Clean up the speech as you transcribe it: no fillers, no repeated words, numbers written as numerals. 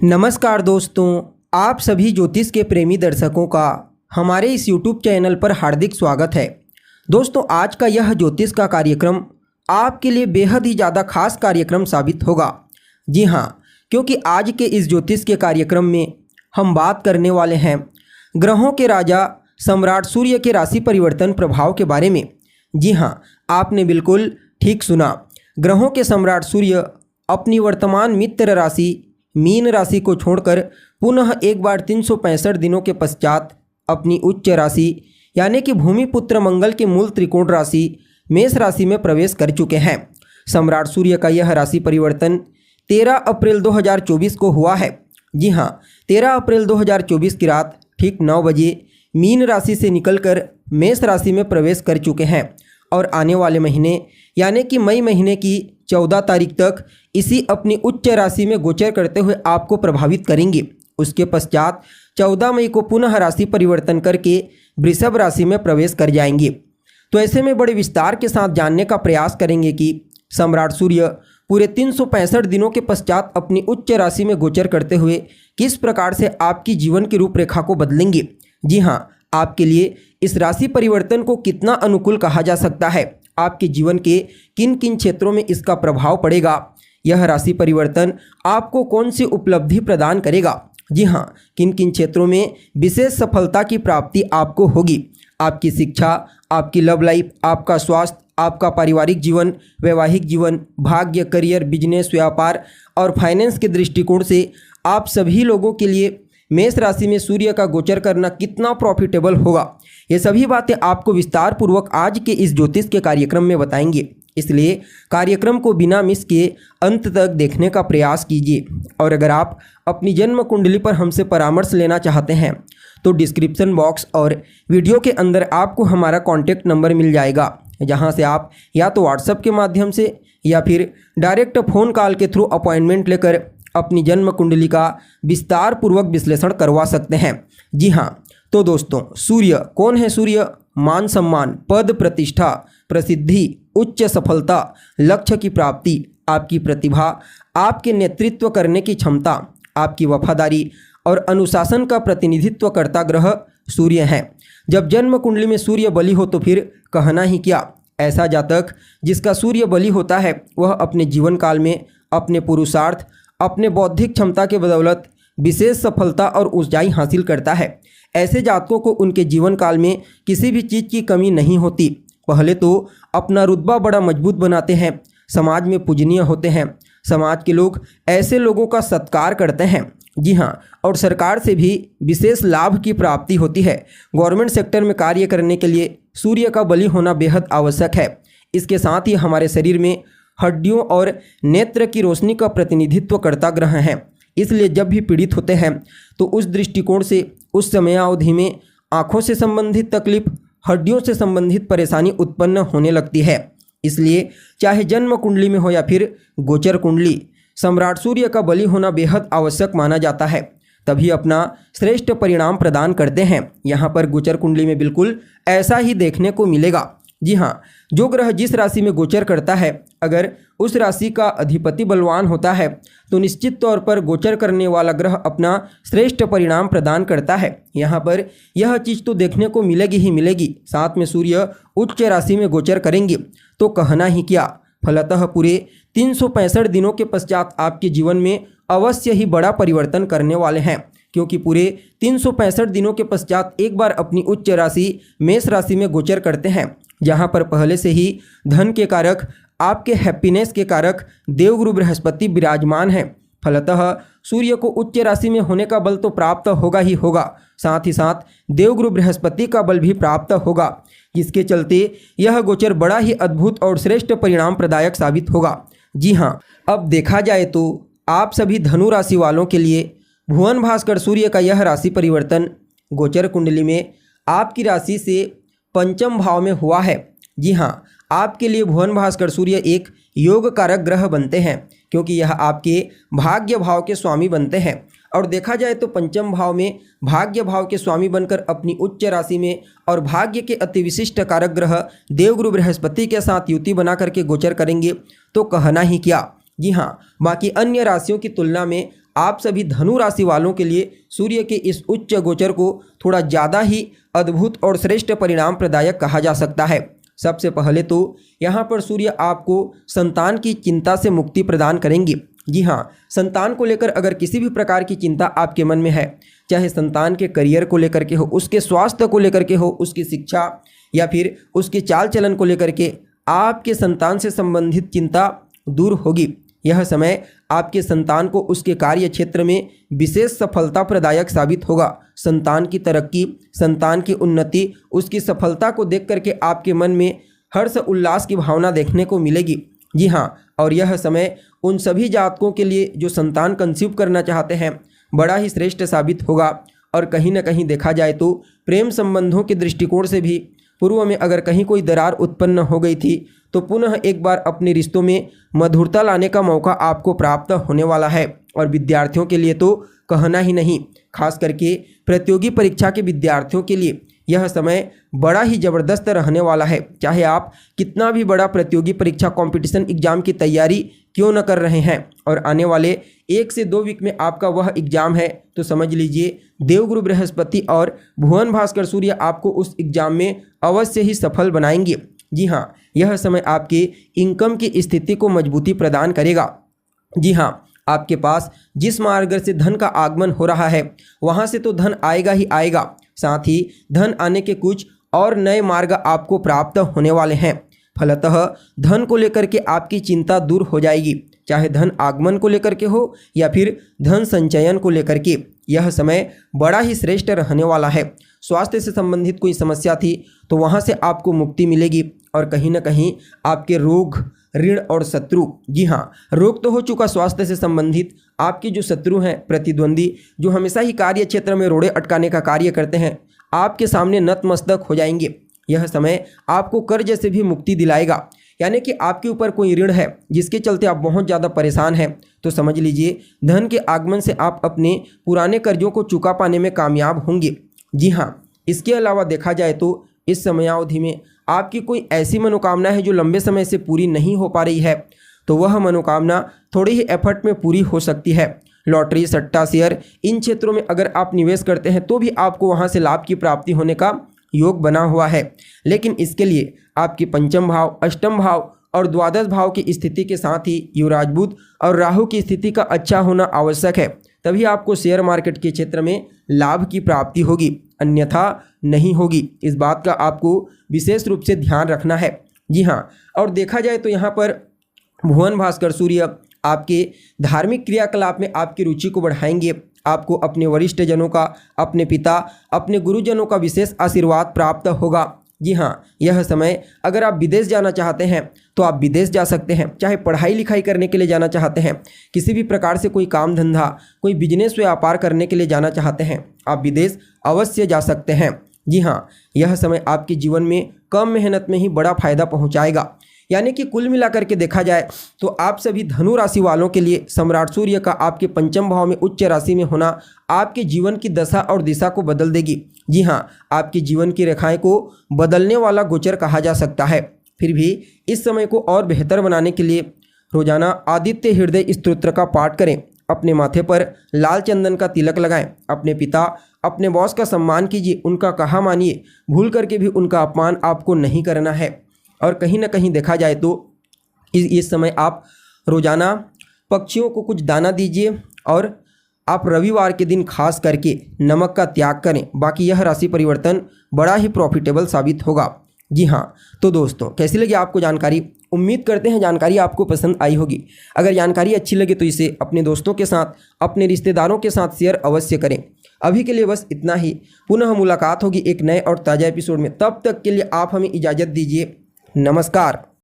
नमस्कार दोस्तों, आप सभी ज्योतिष के प्रेमी दर्शकों का हमारे इस YouTube चैनल पर हार्दिक स्वागत है। दोस्तों, आज का यह ज्योतिष का कार्यक्रम आपके लिए बेहद ही ज़्यादा खास कार्यक्रम साबित होगा। जी हाँ, क्योंकि आज के इस ज्योतिष के कार्यक्रम में हम बात करने वाले हैं ग्रहों के राजा सम्राट सूर्य के राशि परिवर्तन प्रभाव के बारे में। जी हाँ, आपने बिल्कुल ठीक सुना। ग्रहों के सम्राट सूर्य अपनी वर्तमान मित्र राशि मीन राशि को छोड़कर पुनः एक बार 365 दिनों के पश्चात अपनी उच्च राशि यानी कि भूमिपुत्र मंगल के मूल त्रिकोण राशि मेष राशि में प्रवेश कर चुके हैं। सम्राट सूर्य का यह राशि परिवर्तन 13 अप्रैल 2024 को हुआ है। जी हाँ, 13 अप्रैल 2024 की रात ठीक 9 बजे मीन राशि से निकलकर मेष राशि में प्रवेश कर चुके हैं और आने वाले महीने यानी कि मई महीने की 14 तारीख तक इसी अपनी उच्च राशि में गोचर करते हुए आपको प्रभावित करेंगे। उसके पश्चात 14 मई को पुनः राशि परिवर्तन करके वृषभ राशि में प्रवेश कर जाएंगे। तो ऐसे में बड़े विस्तार के साथ जानने का प्रयास करेंगे कि सम्राट सूर्य पूरे 365 दिनों के पश्चात अपनी उच्च राशि में गोचर करते हुए किस प्रकार से आपकी जीवन की रूपरेखा को बदलेंगे। जी हाँ, आपके लिए इस राशि परिवर्तन को कितना अनुकूल कहा जा सकता है, आपके जीवन के किन किन क्षेत्रों में इसका प्रभाव पड़ेगा, यह राशि परिवर्तन आपको कौन सी उपलब्धि प्रदान करेगा। जी हाँ, किन किन क्षेत्रों में विशेष सफलता की प्राप्ति आपको होगी। आपकी शिक्षा, आपकी लव लाइफ, आपका स्वास्थ्य, आपका पारिवारिक जीवन, वैवाहिक जीवन, भाग्य, करियर, बिजनेस, व्यापार और फाइनेंस के दृष्टिकोण से आप सभी लोगों के लिए मेष राशि में सूर्य का गोचर करना कितना प्रॉफिटेबल होगा, ये सभी बातें आपको विस्तार पूर्वक आज के इस ज्योतिष के कार्यक्रम में बताएंगे। इसलिए कार्यक्रम को बिना मिस किए अंत तक देखने का प्रयास कीजिए। और अगर आप अपनी जन्म कुंडली पर हमसे परामर्श लेना चाहते हैं तो डिस्क्रिप्शन बॉक्स और वीडियो के अंदर आपको हमारा कॉन्टैक्ट नंबर मिल जाएगा, जहां से आप या तो व्हाट्सएप के माध्यम से या फिर डायरेक्ट फ़ोन कॉल के थ्रू अपॉइंटमेंट लेकर अपनी जन्म कुंडली का विस्तार पूर्वक विश्लेषण करवा सकते हैं। जी हाँ, तो दोस्तों, सूर्य कौन है? सूर्य मान सम्मान, पद प्रतिष्ठा, प्रसिद्धि, उच्च सफलता, लक्ष्य की प्राप्ति, आपकी प्रतिभा, आपके नेतृत्व करने की क्षमता, आपकी वफादारी और अनुशासन का प्रतिनिधित्व करता ग्रह सूर्य है। जब जन्म कुंडली में सूर्य बली हो तो फिर कहना ही क्या। ऐसा जातक जिसका सूर्य बली होता है वह अपने जीवन काल में अपने पुरुषार्थ, अपने बौद्धिक क्षमता के बदौलत विशेष सफलता और ऊंचाई हासिल करता है। ऐसे जातकों को उनके जीवन काल में किसी भी चीज़ की कमी नहीं होती। पहले तो अपना रुतबा बड़ा मजबूत बनाते हैं, समाज में पूजनीय होते हैं, समाज के लोग ऐसे लोगों का सत्कार करते हैं। जी हाँ, और सरकार से भी विशेष लाभ की प्राप्ति होती है। गवर्नमेंट सेक्टर में कार्य करने के लिए सूर्य का बली होना बेहद आवश्यक है। इसके साथ ही हमारे शरीर में हड्डियों और नेत्र की रोशनी का प्रतिनिधित्व करता ग्रह है। इसलिए जब भी पीड़ित होते हैं तो उस दृष्टिकोण से उस समयावधि में आँखों से संबंधित तकलीफ, हड्डियों से संबंधित परेशानी उत्पन्न होने लगती है। इसलिए चाहे जन्म कुंडली में हो या फिर गोचर कुंडली, सम्राट सूर्य का बली होना बेहद आवश्यक माना जाता है, तभी अपना श्रेष्ठ परिणाम प्रदान करते हैं। यहाँ पर गोचर कुंडली में बिल्कुल ऐसा ही देखने को मिलेगा। जी हाँ, जो ग्रह जिस राशि में गोचर करता है, अगर उस राशि का अधिपति बलवान होता है तो निश्चित तौर पर गोचर करने वाला ग्रह अपना श्रेष्ठ परिणाम प्रदान करता है। यहाँ पर यह चीज़ तो देखने को मिलेगी ही मिलेगी। साथ में सूर्य उच्च राशि में गोचर करेंगे तो कहना ही क्या। फलतः पूरे 365 दिनों के पश्चात आपके जीवन में अवश्य ही बड़ा परिवर्तन करने वाले हैं, क्योंकि पूरे 365 दिनों के पश्चात एक बार अपनी उच्च राशि मेष राशि में गोचर करते हैं, जहां पर पहले से ही धन के कारक, आपके हैप्पीनेस के कारक देवगुरु बृहस्पति विराजमान हैं। फलतः सूर्य को उच्च राशि में होने का बल तो प्राप्त होगा ही होगा, साथ ही साथ देवगुरु बृहस्पति का बल भी प्राप्त होगा, जिसके चलते यह गोचर बड़ा ही अद्भुत और श्रेष्ठ परिणाम प्रदायक साबित होगा। जी हाँ, अब देखा जाए तो आप सभी धनु राशि वालों के लिए भुवन भास्कर सूर्य का यह राशि परिवर्तन गोचर कुंडली में आपकी राशि से पंचम भाव में हुआ है। जी हाँ, आपके लिए भुवन भास्कर सूर्य एक योग कारक ग्रह बनते हैं, क्योंकि यह आपके भाग्य भाव के स्वामी बनते हैं। और देखा जाए तो पंचम भाव में भाग्य भाव के स्वामी बनकर अपनी उच्च राशि में और भाग्य के अति विशिष्ट कारक ग्रह देवगुरु बृहस्पति के साथ युति बना करके गोचर करेंगे तो कहना ही क्या। जी हाँ, बाकी अन्य राशियों की तुलना में आप सभी धनु राशि वालों के लिए सूर्य के इस उच्च गोचर को थोड़ा ज़्यादा ही अद्भुत और श्रेष्ठ परिणाम प्रदायक कहा जा सकता है। सबसे पहले तो यहाँ पर सूर्य आपको संतान की चिंता से मुक्ति प्रदान करेंगे। जी हाँ, संतान को लेकर अगर किसी भी प्रकार की चिंता आपके मन में है, चाहे संतान के करियर को लेकर के हो, उसके स्वास्थ्य को लेकर के हो, उसकी शिक्षा या फिर उसके चाल चलन को लेकर के, आपके संतान से संबंधित चिंता दूर होगी। यह समय आपके संतान को उसके कार्य क्षेत्र में विशेष सफलता प्रदायक साबित होगा। संतान की तरक्की, संतान की उन्नति, उसकी सफलता को देख करके आपके मन में हर्ष उल्लास की भावना देखने को मिलेगी। जी हाँ, और यह समय उन सभी जातकों के लिए जो संतान कंसीव करना चाहते हैं बड़ा ही श्रेष्ठ साबित होगा। और कहीं ना कहीं देखा जाए तो प्रेम संबंधों के दृष्टिकोण से भी पूर्व में अगर कहीं कोई दरार उत्पन्न हो गई थी तो पुनः एक बार अपने रिश्तों में मधुरता लाने का मौका आपको प्राप्त होने वाला है। और विद्यार्थियों के लिए तो कहना ही नहीं, खास करके प्रतियोगी परीक्षा के विद्यार्थियों के लिए यह समय बड़ा ही ज़बरदस्त रहने वाला है। चाहे आप कितना भी बड़ा प्रतियोगी परीक्षा कंपटीशन एग्जाम की तैयारी क्यों न कर रहे हैं और आने वाले 1 से 2 वीक में आपका वह एग्जाम है, तो समझ लीजिए देवगुरु बृहस्पति और भुवन भास्कर सूर्य आपको उस एग्जाम में अवश्य ही सफल बनाएंगे। जी हाँ, यह समय आपके इनकम की स्थिति को मजबूती प्रदान करेगा। जी हाँ, आपके पास जिस मार्ग से धन का आगमन हो रहा है वहाँ से तो धन आएगा ही आएगा, साथ ही धन आने के कुछ और नए मार्ग आपको प्राप्त होने वाले हैं। फलतः धन को लेकर के आपकी चिंता दूर हो जाएगी, चाहे धन आगमन को लेकर के हो या फिर धन संचयन को लेकर के। यह समय बड़ा ही श्रेष्ठ रहने वाला है। स्वास्थ्य से संबंधित कोई समस्या थी तो वहाँ से आपको मुक्ति मिलेगी और कहीं ना कहीं आपके रोग, ऋण और शत्रु, जी हाँ, रोग तो हो चुका स्वास्थ्य से संबंधित, आपके जो शत्रु हैं, प्रतिद्वंदी, जो हमेशा ही कार्य क्षेत्र में रोड़े अटकाने का कार्य करते हैं, आपके सामने नतमस्तक हो जाएंगे। यह समय आपको कर्ज से भी मुक्ति दिलाएगा। यानी कि आपके ऊपर कोई ऋण है जिसके चलते आप बहुत ज़्यादा परेशान हैं, तो समझ लीजिए धन के आगमन से आप अपने पुराने कर्जों को चुका पाने में कामयाब होंगे। जी हाँ, इसके अलावा देखा जाए तो इस समयावधि में आपकी कोई ऐसी मनोकामना है जो लंबे समय से पूरी नहीं हो पा रही है, तो वह मनोकामना थोड़ी ही एफर्ट में पूरी हो सकती है। लॉटरी, सट्टा, शेयर, इन क्षेत्रों में अगर आप निवेश करते हैं तो भी आपको वहां से लाभ की प्राप्ति होने का योग बना हुआ है। लेकिन इसके लिए आपके पंचम भाव, अष्टम भाव और द्वादश भाव की स्थिति के साथ ही युवराज बुध और राहु की स्थिति का अच्छा होना आवश्यक है, तभी आपको शेयर मार्केट के क्षेत्र में लाभ की प्राप्ति होगी, अन्यथा नहीं होगी। इस बात का आपको विशेष रूप से ध्यान रखना है। जी हाँ, और देखा जाए तो यहाँ पर भुवन भास्कर सूर्य आपके धार्मिक क्रियाकलाप में आपकी रुचि को बढ़ाएंगे। आपको अपने वरिष्ठ जनों का, अपने पिता, अपने गुरुजनों का विशेष आशीर्वाद प्राप्त होगा। जी हाँ, यह समय अगर आप विदेश जाना चाहते हैं तो आप विदेश जा सकते हैं, चाहे पढ़ाई लिखाई करने के लिए जाना चाहते हैं, किसी भी प्रकार से कोई काम धंधा, कोई बिजनेस व्यापार करने के लिए जाना चाहते हैं, आप विदेश अवश्य जा सकते हैं। जी हाँ, यह समय आपके जीवन में कम मेहनत में ही बड़ा फायदा पहुँचाएगा। यानी कि कुल मिलाकर के देखा जाए तो आप सभी धनु राशि वालों के लिए सम्राट सूर्य का आपके पंचम भाव में उच्च राशि में होना आपके जीवन की दशा और दिशा को बदल देगी। जी हाँ, आपके जीवन की रेखाएं को बदलने वाला गोचर कहा जा सकता है। फिर भी इस समय को और बेहतर बनाने के लिए रोजाना आदित्य हृदय स्तोत्र का पाठ करें, अपने माथे पर लाल चंदन का तिलक लगाएं, अपने पिता, अपने बॉस का सम्मान कीजिए, उनका कहा मानिए, भूल करके भी उनका अपमान आपको नहीं करना है। और कहीं ना कहीं देखा जाए तो इस समय आप रोजाना पक्षियों को कुछ दाना दीजिए और आप रविवार के दिन खास करके नमक का त्याग करें। बाकी यह राशि परिवर्तन बड़ा ही प्रॉफिटेबल साबित होगा। जी हाँ, तो दोस्तों कैसी लगी आपको जानकारी? उम्मीद करते हैं जानकारी आपको पसंद आई होगी। अगर जानकारी अच्छी लगे तो इसे अपने दोस्तों के साथ, अपने रिश्तेदारों के साथ शेयर अवश्य करें। अभी के लिए बस इतना ही। पुनः मुलाकात होगी एक नए और ताज़ा एपिसोड में। तब तक के लिए आप हमें इजाज़त दीजिए। नमस्कार।